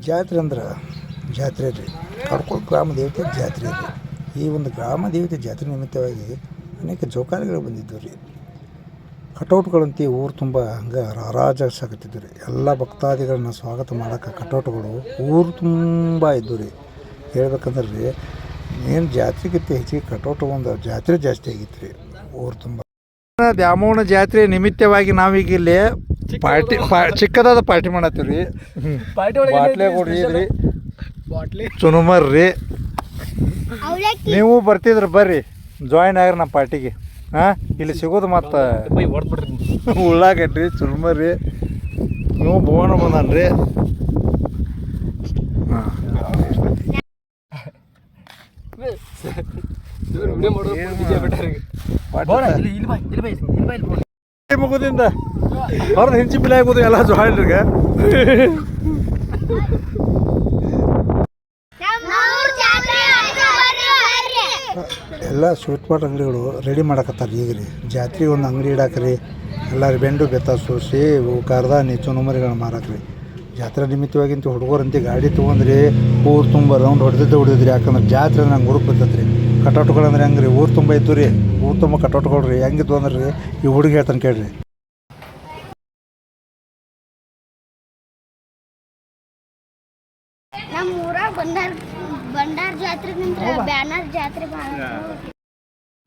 ಜಾತ್ರೆ ಅಂದ್ರೆ ಜಾತ್ರೆ ರೀ. ಕಡ್ಕೋಳ ಗ್ರಾಮ ದೇವತೆ ಜಾತ್ರೆ ರೀ. ಈ ಒಂದು ಗ್ರಾಮ ದೇವತೆ ಜಾತ್ರೆ ನಿಮಿತ್ತವಾಗಿ ಅನೇಕ ಜೋಕಾಲಿಗಳು ಬಂದಿದ್ದವು ರೀ. ಕಟೌಟ್ಗಳಂತೆ ಊರು ತುಂಬ ಹಂಗೆ ರಾರಾಜಿಸಕತ್ತಿದ್ದು ರೀ. ಎಲ್ಲ ಭಕ್ತಾದಿಗಳನ್ನ ಸ್ವಾಗತ ಮಾಡೋಕೆ ಕಟೌಟ್ಗಳು ಊರು ತುಂಬ ಇದ್ದು ರೀ. ಹೇಳ್ಬೇಕಂದ್ರೆ ರೀ, ಏನು ಜಾತ್ರೆಗಿಂತ ಹೆಚ್ಚಿಗೆ ಕಟೌಟ್ ಒಂದು ಜಾತ್ರೆ ಜಾಸ್ತಿ ಆಗಿತ್ತು ರೀ ಊರು ತುಂಬ. ದ್ಯಾಮವ್ವನ ಜಾತ್ರೆ ನಿಮಿತ್ತವಾಗಿ ನಾವೀಗ ಇಲ್ಲಿ ಚಿಕ್ಕದಾದ ಪಾರ್ಟಿ ಮಾಡತ್ತೀವಿ ರೀ. ಬಾಟ್ಲೆ ಕೊಡ್ರಿ, ಚುನುಮರ್ ರೀ. ನೀವು ಬರ್ತಿದ್ರೆ ಬರ್ರಿ, ಜಾಯಿನ್ ಆಗ್ರಿ ನಮ್ಮ ಪಾರ್ಟಿಗೆ. ಹಾಂ, ಇಲ್ಲಿ ಸಿಗೋದು ಮತ್ತು ಉಳ್ಳಾಗಡ್ರಿ, ಚುರುಮರಿ, ನೀವು ಭುವನ ಬಂದನ್ರಿ. ಹಾಂ, ಮುಗುದಿಂದ ಹೊರದು ಹಿಂಚಿ ಪಿಲೆ ಆಗೋದು ಎಲ್ಲ ಜಾಯಿನ್ರಿಗೆ. ಎಲ್ಲ ಸ್ವೀಟ್ ಪಾಟ್ ಅಂಗಡಿಗಳು ರೆಡಿ ಮಾಡಕತ್ತಾರೆ ಈಗ ರೀ. ಜಾತ್ರೆ ಒಂದು ಅಂಗಡಿ ಇಡಾಕ್ರಿ. ಎಲ್ಲರೂ ಬೆಂಡು ಬೆತ್ತಾಸು, ಸೇವು, ಕಾರ್ದಾನಿ, ಚುನುಮರಿಗಳನ್ನ ಮಾರಾಕ್ರಿ. ಜಾತ್ರೆ ನಿಮಿತ್ತವಾಗಿಂತ ಹುಡುಗರಂತೆ ಗಾಡಿ ತೊಗೊಂಡ್ರಿ ಊರು ತುಂಬ ರೌಂಡ್ ಹೊಡೆದಿದ್ರಿ. ಯಾಕಂದ್ರೆ ಜಾತ್ರೆ ನಂಗೆ ಹುಡುಕ್ ಬರ್ತೈತೆ ರೀ. ಕಟೌಟ್ಗಳಂದ್ರೆ ಹೆಂಗೆ ರೀ, ಊರು ತುಂಬ ಇದ್ದು ರೀ. ಊರು ತುಂಬ ಕಟೌಟ್ಗಳು ರೀ. ಹೆಂಗಿದ್ದು ಅಂದ್ರೆ ರೀ, ಈ ಹುಡುಗಿ ಹೇಳ್ತಾನೆ ಕೇಳ್ರಿ.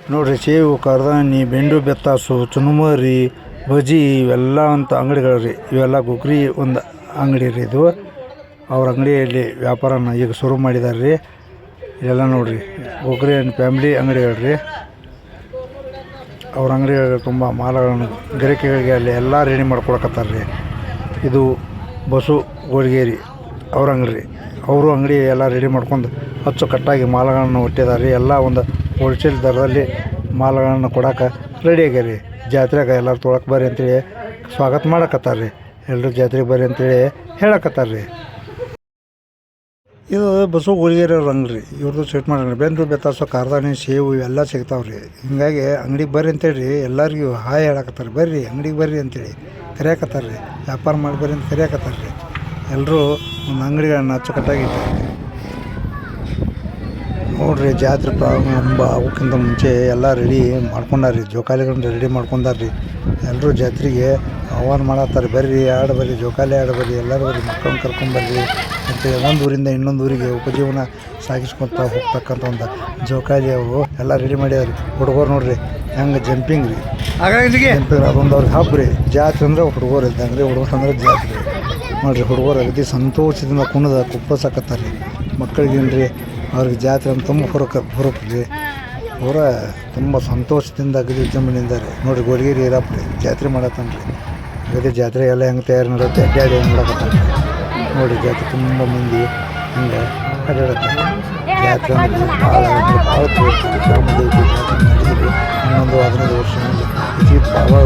ನೋಡ್ರಿ, ಸೇವು, ಕಾರ್ದಾನಿ, ಬೆಂಡು ಬೆತ್ತಾಸು, ಚುನುಮರಿ, ಬಜ್ಜಿ ಇವೆಲ್ಲ ಅಂತ ಅಂಗಡಿಗಳು ರೀ. ಇವೆಲ್ಲ ಗುಗ್ರಿ ಒಂದು ಅಂಗಡಿ ರೀ. ಇದು ಅವ್ರ ಅಂಗಡಿಯಲ್ಲಿ ವ್ಯಾಪಾರನ ಈಗ ಶುರು ಮಾಡಿದ್ದಾರೆ ರೀ. ಇದೆಲ್ಲ ನೋಡ್ರಿ, ಗುಗ್ರಿ ಆ್ಯಂಡ್ ಫ್ಯಾಮ್ಲಿ ಅಂಗಡಿಗಳು ರೀ. ಅವ್ರ ಅಂಗಡಿಗಳಿಗೆ ತುಂಬ ಮಾಲಗಳನ್ನು ಗಿರಾಕಿಗಳಿಗೆ ಅಲ್ಲಿ ಎಲ್ಲ ರೆಡಿ ಮಾಡ್ಕೊಳಕತ್ತಾರೆ ರೀ. ಇದು ಬಸು ಗೋಳಿಗೇರಿ ಅವ್ರ ಅಂಗಡಿ ರೀ. ಅವರು ಅಂಗಡಿ ಎಲ್ಲ ರೆಡಿ ಮಾಡ್ಕೊಂಡು ಅಚ್ಚುಕಟ್ಟಾಗಿ ಮಾಲಗಳನ್ನು ಒಟ್ಟಿದ್ದಾರೆ ರೀ. ಎಲ್ಲ ಒಂದು ಹೋಲ್ಸೇಲ್ ದರದಲ್ಲಿ ಮಾಲಗಳನ್ನು ಕೊಡೋಕೆ ರೆಡಿ ಆಗ್ಯಾರ ರೀ. ಜಾತ್ರೆಗೆ ಎಲ್ಲರೂ ತೊಳಕ್ಕೆ ಬರ್ರಿ ಅಂತೇಳಿ ಸ್ವಾಗತ ಮಾಡಕತ್ತಾರೆ ರೀ. ಎಲ್ಲರೂ ಜಾತ್ರೆಗೆ ಬರ್ರಿ ಅಂತೇಳಿ ಹೇಳಕತ್ತಾರೆ ರೀ. ಇದು ಬಸವ ಗೋಳಿಗೇರಿ ಅವ್ರ ಅಂಗಡಿ ರೀ. ಇವ್ರದ್ದು ಸ್ವೀಟ್ ಮಾಡೋಣ ಬೆಂದು ಬೆತ್ತಾಸು, ಕಾರ್ದಾನಿ, ಸೇವು ಇವೆಲ್ಲ ಸಿಗ್ತಾವೆ ರೀ. ಹಿಂಗಾಗಿ ಅಂಗಡಿಗೆ ಬರ್ರಿ ಅಂತೇಳಿ ಎಲ್ಲರಿಗೂ ಹಾಯ್ ಹೇಳಕತ್ತಾರೆ. ಬರ್ರಿ ಅಂಗಡಿಗೆ ಬರ್ರಿ ಅಂತೇಳಿ ಕರೆಯಕತ್ತಾರೆ ರೀ. ವ್ಯಾಪಾರ ಮಾಡಿ ಬರ್ರಿ ಅಂತ ಕರೆಯಕತ್ತಾರೆ ರೀ. ಎಲ್ಲರೂ ಒಂದು ಅಂಗಡಿಗಳನ್ನ ಅಚ್ಚುಕಟ್ಟಾಗಿದ್ದಾರೆ ನೋಡ್ರಿ. ಜಾತ್ರೆ ಪ್ರಾರಂಭ ಆಗೋಕ್ಕಿಂತ ಮುಂಚೆ ಎಲ್ಲ ರೆಡಿ ಮಾಡ್ಕೊಂಡಾರ್ರಿ. ಜೋಕಾಲಿಗಳನ್ನ ರೆಡಿ ಮಾಡ್ಕೊಂಡಾರ್ರಿ. ಎಲ್ಲರೂ ಜಾತ್ರೆಗೆ ಆಹ್ವಾನ ಮಾಡತ್ತಾರೆ. ಬರ್ರಿ, ಆಡ ಬರ್ರಿ, ಜೋಕಾಲಿ ಆಡ ಬರ್ರಿ, ಎಲ್ಲರೂ ಬರ್ರಿ, ಮಕ್ಕಳನ್ನ ಕರ್ಕೊಂಬರ್ರಿ ಅಂತೇಳಿ ಒಂದು ಊರಿಂದ ಇನ್ನೊಂದು ಊರಿಗೆ ಉಪಜೀವನ ಸಾಗಿಸ್ಕೊತ ಹೋಗ್ತಕ್ಕಂಥ ಒಂದು ಜೋಕಾಲಿ ಅವು ಎಲ್ಲ ರೆಡಿ ಮಾಡ್ಯಾರ. ಹುಡುಗರು ನೋಡ್ರಿ ಹೆಂಗೆ ಜಂಪಿಂಗ್ ರೀ. ಜಂಪಿಂಗ್ ಅದೊಂದು ಅವ್ರಿಗೆ ಹಬ್ಬ ರೀ. ಜಾತ್ರೆ ಅಂದ್ರೆ ಹುಡುಗರು ಇದ್ದಂಗೆ ರೀ. ಹುಡುಗರು ಅಂದ್ರೆ ಜಾತ್ರೆ ನೋಡಿರಿ. ಹುಡುಗರು ಅಗದಿ ಸಂತೋಷದಿಂದ ಕುಣದ ಕುಪ್ಪಸಕತ್ತಾರೆ ರೀ. ಮಕ್ಕಳಿಗೇನು ಅವ್ರಿಗೆ ಜಾತ್ರೆ ಅಂತ ತುಂಬ ಹೊರಕ್ರಿ. ಪೂರ ತುಂಬ ಸಂತೋಷದಿಂದ ಅಗದಿ ವಿಜೃಂಭಣೆಯಿಂದ ರೀ. ನೋಡಿರಿ, ಗೋಳಿಗೇರಿ ಇರಪ್ಪ ರೀ ಜಾತ್ರೆ ಮಾಡತ್ತಾನ ರೀ. ಅಗದಿ ಜಾತ್ರೆ ಎಲ್ಲ ಹೆಂಗೆ ತಯಾರು ನಡೆಯುತ್ತೆ ಅಡ್ಡಾಡಿ ಹೆಂಗೆ ಮಾಡಕತ್ತಾನ ರೀ. ನೋಡಿರಿ, ಜಾತ್ರೆ ತುಂಬ ಮಂದಿ ಹಿಂಗೆ ಅಡ್ಡಾಡತ್ತೆ. ಜಾತ್ರೆ ಅಂದ್ರೆ ಭಾಳ ಭಾಳ ಗ್ರಾಮದೇವತೆ ಜಾತ್ರೆ ಮಾಡಿದ್ರಿ. ಇನ್ನೊಂದು 15 ವರ್ಷ ಮುಂದೆ ಭಾಳ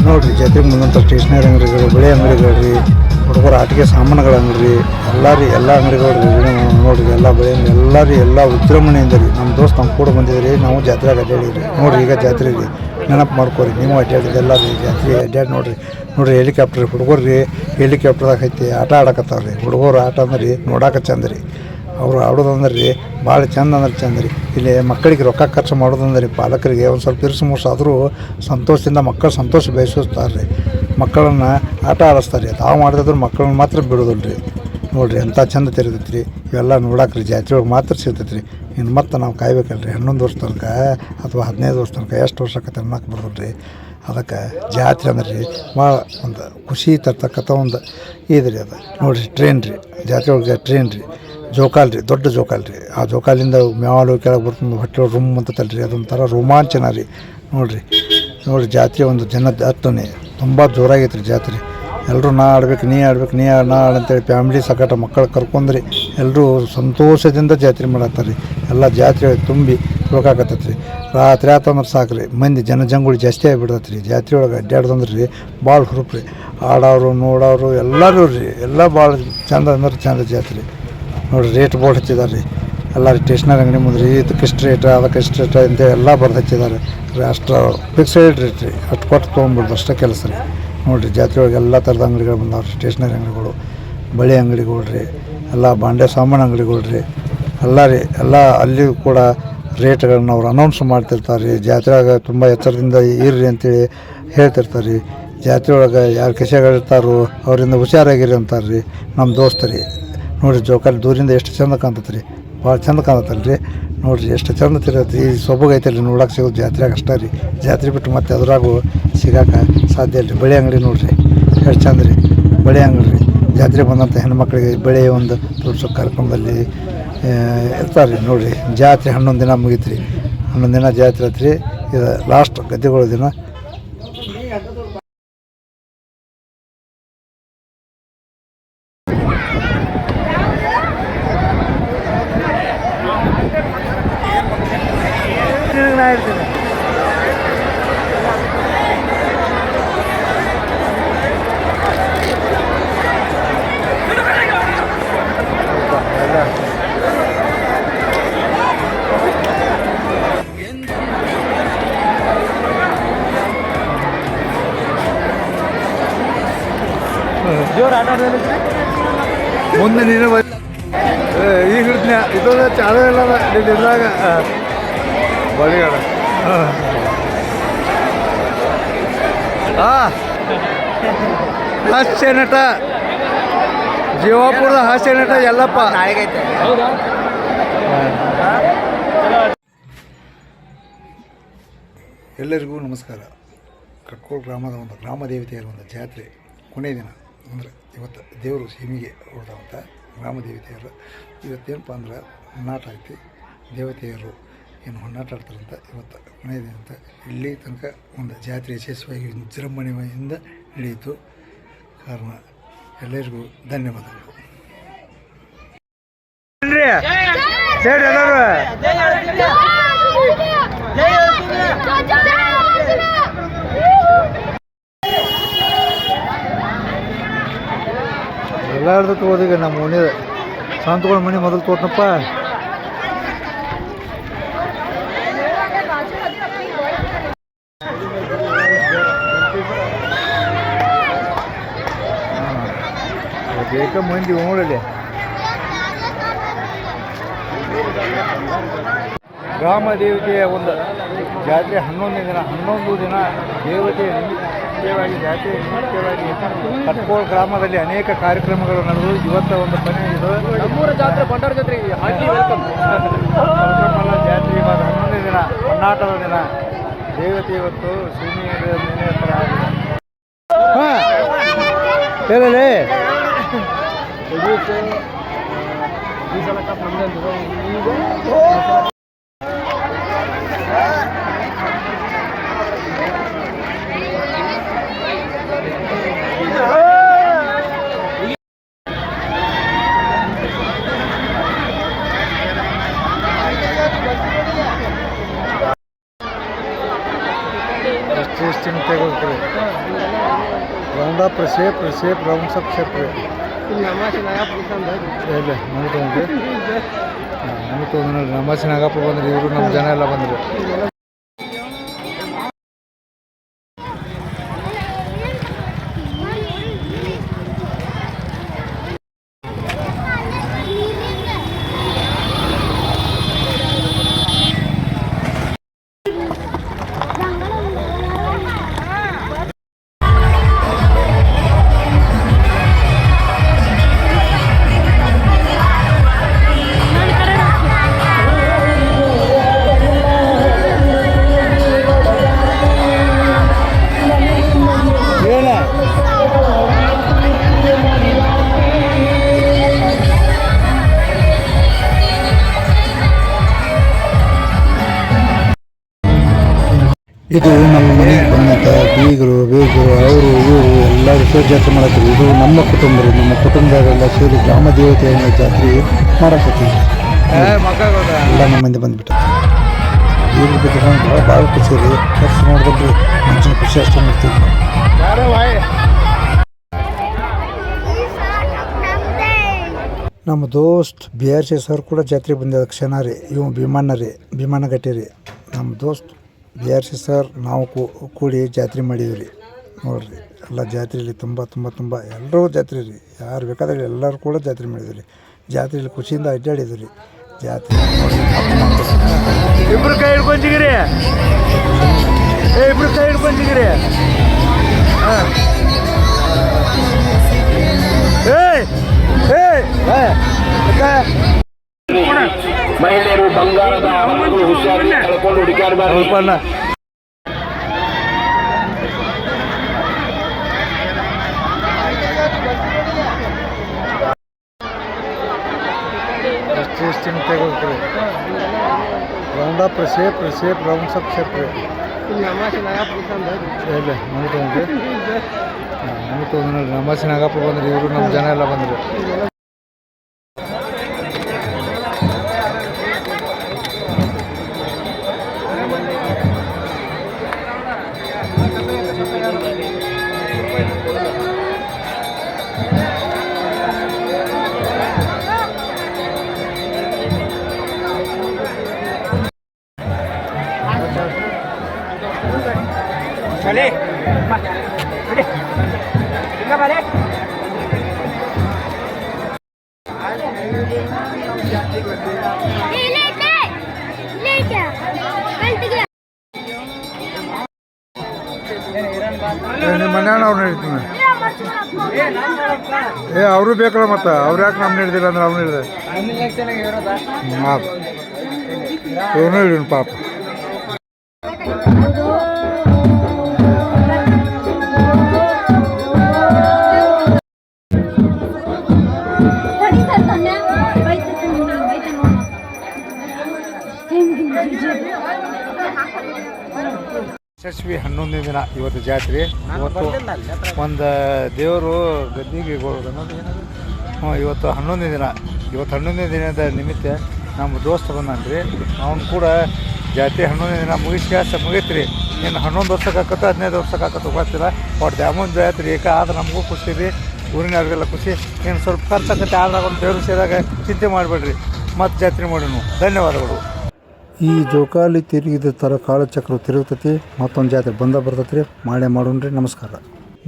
ನೋಡಿರಿ. ಜಾತ್ರೆಗೆ ಮುಂದಂಥ ಸ್ಟೇಷನರಿ ಅಂಗಡಿಗಳು, ಬೆಳೆ ಅಂಗಡಿಗಳು ರೀ, ಹುಡುಗರು ಆಟಿಕೆ ಸಾಮಾನುಗಳ ಅಂಗಡಿ ರೀ. ಎಲ್ಲ ಅಂಗಡಿಗಳು ರೀ. ನೋಡಿರಿ, ಎಲ್ಲ ಬೆಳೆ ಎಲ್ಲ ವಿಜೃಂಭಣೆಯಿಂದ ರೀ. ನಮ್ಮ ದೋಸ್ತ ನಮ್ಮ ಕೂಡ ಬಂದಿದ್ರಿ. ನಾವು ಜಾತ್ರೆಗೆ ಅಡ್ಡಾಡಿದ್ರಿ. ನೋಡಿರಿ, ಈಗ ಜಾತ್ರೆ ರೀ. ನೆನಪು ಮಾಡ್ಕೊರಿ, ನೀವು ಅಡ್ಡಾಡಿದ್ದೆಲ್ಲ ರೀ. ಜಾತ್ರೆ ಅಡ್ಡಾಡಿ ನೋಡಿರಿ. ಹೆಲಿಕಾಪ್ಟರ್ ಹುಡುಗರು ರೀ. ಹೆಲಿಕಾಪ್ಟರ್ದಾಗ ಐತಿ ಆಟ ಆಡಕತ್ತಾವ ರೀ. ಹುಡುಗರು ಆಟ ಅಂದ್ರೆ ರೀ ನೋಡಕ್ಕೆ ಚಂದ ರೀ. ಅವರು ಆಡೋದಂದ್ರೆ ರೀ ಭಾಳ ಚಂದ ಅಂದ್ರೆ ಚಂದ ರೀ. ಇಲ್ಲಿ ಮಕ್ಕಳಿಗೆ ರೊಕ್ಕ ಖರ್ಚು ಮಾಡೋದಂದ್ರೆ ರೀ ಪಾಲಕರಿಗೆ ಒಂದು ಸ್ವಲ್ಪ ಇರಿಸು ಮುರ್ಸು ಆದರೂ ಸಂತೋಷದಿಂದ ಮಕ್ಕಳು ಸಂತೋಷ ಬಯಸುತ್ತಾರೆ ರೀ. ಮಕ್ಕಳನ್ನು ಆಟ ಆಡಿಸ್ತಾರೆ. ತಾವು ಮಾಡಿದ್ರು ಮಕ್ಕಳನ್ನ ಮಾತ್ರ ಬಿಡೋದಿಲ್ಲ ರೀ. ನೋಡಿರಿ, ಎಂಥ ಚಂದ ತಿರುಗೈತೆ ರೀ. ಇವೆಲ್ಲ ನೋಡಕ್ಕೆ ರೀ ಜಾತ್ರೆ ಒಳಗೆ ಮಾತ್ರ ಸಿಗ್ತೈತೆ ರೀ. ಇನ್ನು ಮತ್ತೆ ನಾವು ಕಾಯ್ಬೇಕಲ್ರಿ 11 ವರ್ಷ ತನಕ ಅಥವಾ 15 ವರ್ಷ ತನಕ ಎಷ್ಟು ವರ್ಷ ಆಕತ್ತೆ ಅನ್ನಕ್ಕೆ ಬರೋದು ರೀ. ಅದಕ್ಕೆ ಜಾತ್ರೆ ಅಂದ್ರೆ ರೀ ಭಾಳ ಒಂದು ಖುಷಿ ತರ್ತಕ್ಕಂಥ ಒಂದು ಇದು ರೀ. ಅದು ನೋಡಿರಿ, ಟ್ರೈನ್ ರೀ. ಜಾತ್ರೆ ಒಳಗೆ ಟ್ರೈನ್ ರೀ. ಜೋಕಾಲಿ ರೀ, ದೊಡ್ಡ ಜೋಕಾಲಿ ರೀ. ಆ ಜೋಕಾಲಿಂದ ಮ್ಯಾಲು ಕೆಳಗೆ ಬರ್ತಂದು ಹೊಟ್ಟೆ ರೂಮ್ ಅಂತಲ್ಲ ರೀ. ಅದೊಂಥರ ರೋಮಾಂಚನ ರೀ. ನೋಡಿರಿ, ಜಾತ್ರೆ ಒಂದು ಜನದ ಹತ್ತನೇ ತುಂಬ ಜೋರಾಗೈತೆ ರೀ ಜಾತ್ರೆ. ಎಲ್ಲರೂ ನಾ ಆಡ್ಬೇಕು, ನೀ ಆಡ್ಬೇಕು, ನಾ ಆಡಂತೇಳಿ ಫ್ಯಾಮಿಲಿ ಸಕಟ ಮಕ್ಕಳು ಕರ್ಕೊಂಡ್ರಿ ಎಲ್ಲರೂ ಸಂತೋಷದಿಂದ ಜಾತ್ರೆ ಮಾಡತ್ತಾರೆ ರೀ. ಎಲ್ಲ ಜಾತ್ರೆ ತುಂಬಿ ಹೋಗಾಕತ್ತೈತೆ ರೀ. ರಾತ್ರಿ ಆತಂದ್ರೆ ಸಾಕು ರೀ, ಮಂದಿ ಜನಜಂಗುಳಿ ಜಾಸ್ತಿ ಆಗಿಬಿಡ್ತೈತೆ ರೀ. ಜಾತ್ರೆ ಒಳಗೆ ಅಡ್ಡಾಡ್ದಂದ್ರೆ ರೀ ಭಾಳ ಹುರುಪು ರೀ. ಆಡೋರು ನೋಡೋರು ಎಲ್ಲರೂ ರೀ. ಎಲ್ಲ ಭಾಳ ಚಂದ ಅಂದ್ರೆ ಚಂದ ಜಾತ್ರೆ ನೋಡಿರಿ. ರೇಟ್ ಬೋರ್ಡ್ ಹಚ್ಚಿದ್ದಾರೆ ರೀ. ಎಲ್ಲ ಸ್ಟೇಷನರಿ ಅಂಗಡಿ ಮುಂದೆ ರೀ ಇದಕ್ಕಿಷ್ಟು ರೇಟ್ ಅದಕ್ಕಿಷ್ಟು ರೇಟ್ ಅಂತೇಳಿ ಎಲ್ಲ ಬರ್ದು ಹಚ್ಚಿದ್ದಾರೆ ರೀ. ಅಷ್ಟು ಫಿಕ್ಸೆಡ್ ರೇಟ್ ರೀ. ಅಷ್ಟು ಕೊಟ್ಟು ತೊಗೊಂಡ್ಬಿಡ್ದು ಅಷ್ಟೇ ಕೆಲಸ ರೀ. ನೋಡಿರಿ, ಜಾತ್ರೆ ಒಳಗೆ ಎಲ್ಲ ಥರದ ಅಂಗಡಿಗಳು ಬಂದವ್ರಿ. ಸ್ಟೇಷನರಿ ಅಂಗಡಿಗಳು ಬಳೆ ಅಂಗಡಿಗಳ್ರಿ, ಎಲ್ಲ ಬಾಂಡೆ ಸಾಮಾನು ಅಂಗಡಿಗಳ್ರಿ, ಎಲ್ಲ ರೀ ಎಲ್ಲ ಅಲ್ಲಿ ಕೂಡ ರೇಟ್ಗಳನ್ನ ಅವ್ರು ಅನೌನ್ಸ್ ಮಾಡ್ತಿರ್ತಾರೆ ರೀ. ಜಾತ್ರೆಯಾಗ ತುಂಬ ಎತ್ತರದಿಂದ ಇರ್ರಿ ಅಂತೇಳಿ ಹೇಳ್ತಿರ್ತಾರೆ ರೀ. ಜಾತ್ರೆ ಒಳಗೆ ಯಾರು ಕಿಸೆಗಳಿರ್ತಾರೋ ಅವರಿಂದ ಹುಷಾರಾಗಿರಿ ಅಂತಾರೆ ರೀ. ನಮ್ಮ ದೋಸ್ತರಿ ನೋಡಿರಿ ಜೋಕಾಲಿ ದೂರಿಂದ ಎಷ್ಟು ಚಂದ ಕಾಣ್ತೈತೆ ರೀ, ಭಾಳ ಚಂದ ಕಾಣತ್ತಲ್ಲ ರೀ. ನೋಡಿರಿ ಎಷ್ಟು ಚಂದ ತಿರುಗತ್ತೆ ಈ ಸೊಬಗೈತಲ್ಲ ರೀ, ನೋಡೋಕೆ ಸಿಗೋದು ಜಾತ್ರೆಯಾಗ ಅಷ್ಟೇ ರೀ. ಜಾತ್ರೆ ಬಿಟ್ಟು ಮತ್ತೆ ಅದ್ರಾಗೂ ಸಿಗೋಕೆ ಸಾಧ್ಯ ಇಲ್ಲ ರೀ. ಬಳೆ ಅಂಗಡಿ ನೋಡಿರಿ ಎಷ್ಟು ಚಂದ ರೀ, ಬಳೆ ಅಂಗಡಿ ರೀ. ಜಾತ್ರೆ ಬಂದಂಥ ಹೆಣ್ಮಕ್ಳಿಗೆ ಬೆಳೆ ಒಂದು ತೋರಿಸೋ ಕಾರ್ಯಕ್ರಮದಲ್ಲಿ ಇರ್ತಾರೆ ರೀ. ನೋಡಿರಿ ಜಾತ್ರೆ 11 ದಿನ ಮುಗೀತು ರೀ. 11 ದಿನ ಜಾತ್ರೆ ಐತ್ರಿ. ಇದು ಲಾಸ್ಟ್ ಗದ್ದೆಗಳ ದಿನ. ಜೋರು ಆಟ ಮುಂದೆ ನೀನು ಈಗ ಹಿಡ್ತೀನಿ ಇದು ಚಾಲು ಇಲ್ಲ ಇದ್ರಾಗ ಬಳಿಗಾಡ ಹಾಸ್ಯ ನಟ ಜೀವಾಪುರದ ಹಾಸ್ಯ ನಟ ಯಲ್ಲಪ್ಪ. ಎಲ್ಲರಿಗೂ ನಮಸ್ಕಾರ. ಕಟ್ಕೋಳ ಗ್ರಾಮದ ಒಂದು ಗ್ರಾಮ ದೇವತೆಯರ ಒಂದು ಜಾತ್ರೆ ಕೊನೆಯ ದಿನ ಅಂದರೆ ಇವತ್ತು ದೇವರು ಸೀಮೆಗೆ ಹೊಡೆದಂಥ ಗ್ರಾಮ ದೇವತೆಯರು ಇವತ್ತೇನಪ್ಪ ಅಂದ್ರೆ ಹೊನ್ನಾಟ ಐತಿ. ದೇವತೆಯರು ಏನು ಹೊನ್ನಾಟ ಆಡ್ತಾರಂತ ಇವತ್ತು ಕೊನೆಯ ದಿನ ಅಂತ ಇಲ್ಲಿ ತನಕ ಒಂದು ಜಾತ್ರೆ ಯಶಸ್ವಿಯಾಗಿ ವಿಜೃಂಭಣೆಯಿಂದ ನಡೆಯಿತು. ಕಾರಣ ಎಲ್ಲರಿಗೂ ಧನ್ಯವಾದಗಳು. ಎಲ್ಲಾರ್ದು ತಗೋದೀಗ ನಮ್ಮ ಮನೆ ಸ್ವಂತಗಳ ಮನೆ ಮೊದಲು ತೋಟನಪ್ಪ. ಬೇಕ ಮಂದಿ ನೋಡಲಿ. ಗ್ರಾಮ ದೇವತೆಯ ಒಂದು ಜಾತ್ರೆ 11 ದಿನ ದೇವತೆಯ ನಿಮಿತ್ತವಾಗಿ ಜಾತ್ರೆಯ ನಿಮಿತ್ತವಾಗಿ ಕಟ್ಕೋಳ ಗ್ರಾಮದಲ್ಲಿ ಅನೇಕ ಕಾರ್ಯಕ್ರಮಗಳು ನಡೆದು ಇವತ್ತು ಒಂದು ಕೊನೆ ಇದು ನಮ್ಮೂರ ಜಾತ್ರೆ ಬಂಡಾರ ಜಾತ್ರೆ ಜಾತ್ರೆ ಇವಾಗ 11 ದಿನ ಹೊನ್ನಾಟದ ದಿನ ದೇವತೆ ಇವತ್ತು ಸೀಮೆ ಹತ್ರ ಆಗಿದೆ. ಹೇಳಲೇ ಎಷ್ಟು ತೆಗೋಗ್ತದೆ ರೌಂಡ್ ಅಪ್ ಸೇಪ್ ರೌಂಡ್ ಸಪ್ ಸೇಪ್ ಇಲ್ಲ ನಮಗೆ ತೊಗೊಂಡು ನಮಾಸಿ ನಾಗಪ್ಪ ಬಂದ್ರಿ. ಇವರು ನಮ್ಮ ಜನ ಎಲ್ಲ ಬಂದರು. ಇದು ನಮ್ಮ ಮನೆಗೆ ಬಂದಂಥ ಬೀಗರು ಅವರು ಇವರು ಎಲ್ಲರೂ ಸೇರಿ ಜಾತ್ರೆ ಮಾಡತ್ತೀವಿ. ಇದು ನಮ್ಮ ಕುಟುಂಬ ರೀ. ನಮ್ಮ ಕುಟುಂಬದಾಗೆಲ್ಲ ಸೇರಿ ಗ್ರಾಮ ದೇವತೆಯ ಜಾತ್ರೆ ಮಾಡಕತ್ತೀವಿ. ಎಲ್ಲ ನಮ್ಮ ಮಂದಿ ಬಂದುಬಿಟ್ಟು ಬೀಗರು ಬಿದ್ದು ಭಾಳ ಖುಷಿ ರೀ. ಖರ್ಚು ನೋಡಿದ್ರೆ ಮನುಷ್ಯನ ಖುಷಿ ಅಷ್ಟು ಮಾಡ್ತೀವಿ. ನಮ್ಮ ದೋಸ್ತ್ BRC ಸರ್ ಕೂಡ ಜಾತ್ರೆ ಬಂದಿದ್ದ ಕ್ಷಣ ರೀ. ಇವು ಭೀಮಣ್ಣ ಗಟ್ಟಿ ರೀ. ನಮ್ಮ ದೋಸ್ತ್ BRC ಸರ್ ನಾವು ಕೂಡಿ ಜಾತ್ರೆ ಮಾಡಿದ್ವಿ ರೀ. ನೋಡಿರಿ ಎಲ್ಲ ಜಾತ್ರೆಯಲ್ಲಿ ತುಂಬ ಎಲ್ಲರೂ ಜಾತ್ರೆ ರೀ, ಯಾರು ಬೇಕಾದ್ರೆ ಎಲ್ಲರೂ ಕೂಡ ಜಾತ್ರೆ ಮಾಡಿದ್ವಿ ರೀ. ಜಾತ್ರೆಯಲ್ಲಿ ಖುಷಿಯಿಂದ ಅಡ್ಡಾಡಿದ್ವಿ ರೀ. ಜಾತ್ರೆ ಇಬ್ರು ಕೈ ಹಿಡ್ಕೊಂತಿಗಿರಿ, ಇಬ್ರು ಕೈ ಹಿಡ್ಕೊಂತಿಗಿರಿ. ಹಾಂ ಮಹಿಳೆಯರು ಬಂಗಾರದ ಹುಷಾರಿ ಕಳ್ಕೊಂಡು ಹುಡುಕಾಡಬಾರ್ದು. ಎಷ್ಟು ತೆಗೋಗ್ರಿ ರೌಂಡ್ ಅಪ್ ಸೇಪ್ ರೌಂಡ್ ಸಪ್ ಸೇಪ್ ರೀ. ಇಲ್ಲ ನಮಗೆ ತೊಗೊಂಡ್ರಿ ನಮಾಸಿ ನಾಗಪ್ಪ ಬಂದ್ರಿ, ಇವರು ನಮ್ಮ ಜನ ಎಲ್ಲ ಬಂದ್ರಿ. Balik. Balik. Tinggal balik. ನಿಮ್ಮ ಮನ್ಯಾನ ಅವ್ರು ಹಿಡಿತೀನಿ. ಅವರು ಬೇಕಲ್ಲ, ಮತ್ತೆ ಅವ್ರು ಯಾಕೆ ನಮ್ಗೆ ಹಿಡ್ದಿಲ್ಲ ಅಂದ್ರೆ ಅವ್ನು ಹಿಡಿದ ಅವ್ನು ಹಿಡಿಯೋಣ ಪಾಪ. ಯಶಸ್ವಿ 11ನೇ ದಿನ ಇವತ್ತು ಜಾತ್ರೆ. ಇವತ್ತು ಒಂದು ದೇವರು ಗದ್ದಿಗೆ ಇವತ್ತು 11ನೇ ದಿನ. ಇವತ್ತು 11ನೇ ದಿನದ ನಿಮಿತ್ತ ನಮ್ಮ ದೋಸ್ತ ಬಂದನ್ರಿ, ಅವ್ನು ಕೂಡ ಜಾತ್ರೆ 11ನೇ ದಿನ ಮುಗೀತು ರೀ. ಇನ್ನು 11 ವರ್ಷಕ್ಕೆ ಹಾಕತ್ತೆ 15 ವರ್ಷಕ್ಕೆ ಹಾಕತ್ತೆ ಗೊತ್ತಿಲ್ಲ. ಒಟ್ಟು ದ್ಯಾಮೋನ್ ಜಾತ್ರೆ ಏಕ ಆದ್ರೆ ನಮಗೂ ಖುಷಿ ರೀ, ಊರಿನವ್ರಿಗೆಲ್ಲ ಖುಷಿ. ಏನು ಸ್ವಲ್ಪ ಖರ್ಚಾಗತ್ತೆ ಆದ್ರೆ ಒಂದು ದೇವ್ರು ಸೇರಿದಾಗ ಚಿಂತೆ ಮಾಡಿಬಿಡ್ರಿ, ಮತ್ತೆ ಜಾತ್ರೆ ಮಾಡೋಣ. ಧನ್ಯವಾದಗಳು. ಈ ಜೋಕಾಲಿ ತಿರುಗಿದ ಥರ ಕಾಲಚಕ್ರ ತಿರುಗ್ತೈತಿ. ಮತ್ತೊಂದು ಜಾತ್ರೆ ಬರ್ತೈತಿ ರೀ, ಮಾಡೋಣ್ರಿ. ನಮಸ್ಕಾರ.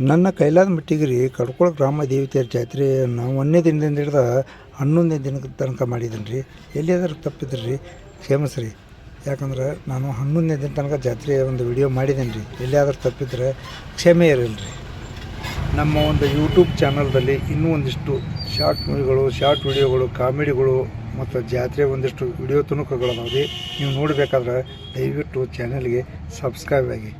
ನನ್ನ ಕೈಲಾದ ಮಟ್ಟಿಗೆ ರೀ ಕಡ್ಕೊಳ ಗ್ರಾಮ ದೇವತೆಯರ ಜಾತ್ರೆ ನಾವು 1ನೇ ದಿನದಿಂದ ಹಿಡ್ದು 11ನೇ ದಿನದ ತನಕ ಮಾಡಿದ್ದೀನಿ ರೀ. ಎಲ್ಲಿಯಾದ್ರೂ ತಪ್ಪಿದ್ರಿ ರೀ ಕ್ಷಮಿಸ್ರಿ. ಯಾಕಂದ್ರೆ ನಾನು 11ನೇ ದಿನ ತನಕ ಜಾತ್ರೆ ಒಂದು ವಿಡಿಯೋ ಮಾಡಿದ್ದೀನಿ ರೀ. ಎಲ್ಲಿಯಾದ್ರೂ ತಪ್ಪಿದ್ರೆ ಕ್ಷಮೆ ಇರಲಿ ರೀ. ನಮ್ಮ ಒಂದು ಯೂಟ್ಯೂಬ್ ಚಾನಲ್ದಲ್ಲಿ ಇನ್ನೂ ಒಂದಿಷ್ಟು ಶಾರ್ಟ್ ಮೂವಿಗಳು, ಶಾರ್ಟ್ ವಿಡಿಯೋಗಳು, ಕಾಮಿಡಿಗಳು ಮತ್ತು ಜಾತ್ರೆ ಒಂದಿಷ್ಟು ವಿಡಿಯೋ ತುಣುಕುಗಳು ಅದಾವೆ ರೀ. ನೀವು ನೋಡಬೇಕಾದ್ರೆ ದಯವಿಟ್ಟು ಚಾನಲ್ಗೆ ಸಬ್ಸ್ಕ್ರೈಬ್ ಆಗಿ.